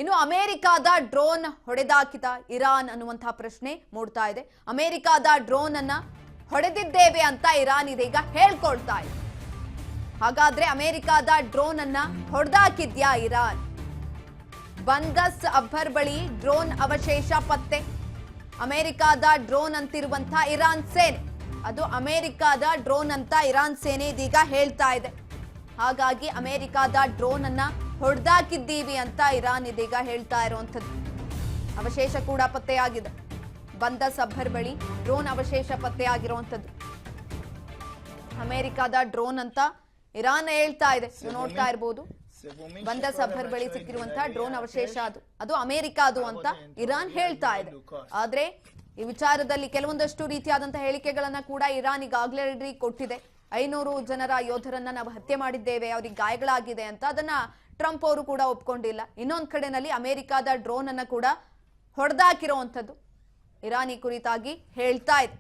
ಇನ್ನು ಅಮೆರಿಕಾದ drone ಹೊಡೆದಾಕಿದ Iran ಅನ್ನುವಂತಹ ಪ್ರಶ್ನೆ ಮೂಡ್ತಾ ಇದೆ. ಅಮೆರಿಕಾದ ಡ್ರೋನ್ ಅನ್ನ ಹೊಡೆದಿದ್ದೇವೆ ಅಂತ ಇರಾನ್ ಇದೀಗ ಹೇಳ್ಕೊಳ್ತಾ ಇದೆ. ಹಾಗಾದ್ರೆ ಅಮೆರಿಕಾದ ಡ್ರೋನ್ ಅನ್ನ ಹೊಡೆದಾಕಿದ್ಯಾ ಇರಾನ್? ಬಂದಸ್ ಅಬ್ಬರ್ ಬಳಿ ಡ್ರೋನ್ ಅವಶೇಷ ಪತ್ತೆ. ಅಮೆರಿಕಾದ ಡ್ರೋನ್ ಅಂತಿರುವಂತಹ ಇರಾನ್ ಸೇನೆ, ಅದು ಅಮೆರಿಕಾದ ಡ್ರೋನ್ ಅಂತ ಇರಾನ್ ಸೇನೆ ಇದೀಗ ಹೇಳ್ತಾ ಇದೆ. ಹಾಗಾಗಿ ಅಮೆರಿಕಾದ ಡ್ರೋನ್ ಅನ್ನ ಹೊಡೆದಾಕಿದ್ದೀವಿ ಅಂತ ಇರಾನ್ ಇದೀಗ ಹೇಳ್ತಾ ಇರುವಂತದ್ದು. ಅವಶೇಷ ಕೂಡ ಪತ್ತೆಯಾಗಿದೆ. ಬಂದಸ್ ಅಬ್ಬರ್ ಬಳಿ ಡ್ರೋನ್ ಅವಶೇಷ ಪತ್ತೆಯಾಗಿರುವಂತದ್ದು. ಅಮೆರಿಕಾದ ಡ್ರೋನ್ ಅಂತ ಇರಾನ್ ಹೇಳ್ತಾ ಇದೆ. ನೋಡ್ತಾ ಇರಬಹುದು, ಬಂದಸ್ ಅಬ್ಬರ್ ಬಳಿ ಸಿಕ್ಕಿರುವಂತಹ ಡ್ರೋನ್ ಅವಶೇಷ ಅದು ಅಮೆರಿಕಾದು ಅಂತ ಇರಾನ್ ಹೇಳ್ತಾ ಇದೆ. ಆದ್ರೆ ಈ ವಿಚಾರದಲ್ಲಿ ಕೆಲವೊಂದಷ್ಟು ರೀತಿಯಾದಂತಹ ಹೇಳಿಕೆಗಳನ್ನ ಕೂಡ ಇರಾನ್ ಈಗಾಗಲೇ ಕೊಟ್ಟಿದೆ. 500 ಜನರ ಯೋಧರನ್ನ ನಾವು ಹತ್ಯೆ ಮಾಡಿದ್ದೇವೆ, ಅವ್ರಿಗೆ ಗಾಯಗಳಾಗಿದೆ ಅಂತ. ಅದನ್ನ ಟ್ರಂಪ್ ಅವರು ಕೂಡ ಒಪ್ಕೊಂಡಿಲ್ಲ. ಇನ್ನೊಂದ್ ಕಡೆನಲ್ಲಿ ಅಮೆರಿಕಾದ ಡ್ರೋನ್ ಅನ್ನ ಕೂಡ ಹೊಡೆದಾಕಿರುವಂತದ್ದು ಇರಾನ್ ಈ ಕುರಿತಾಗಿ ಹೇಳ್ತಾ ಇದೆ.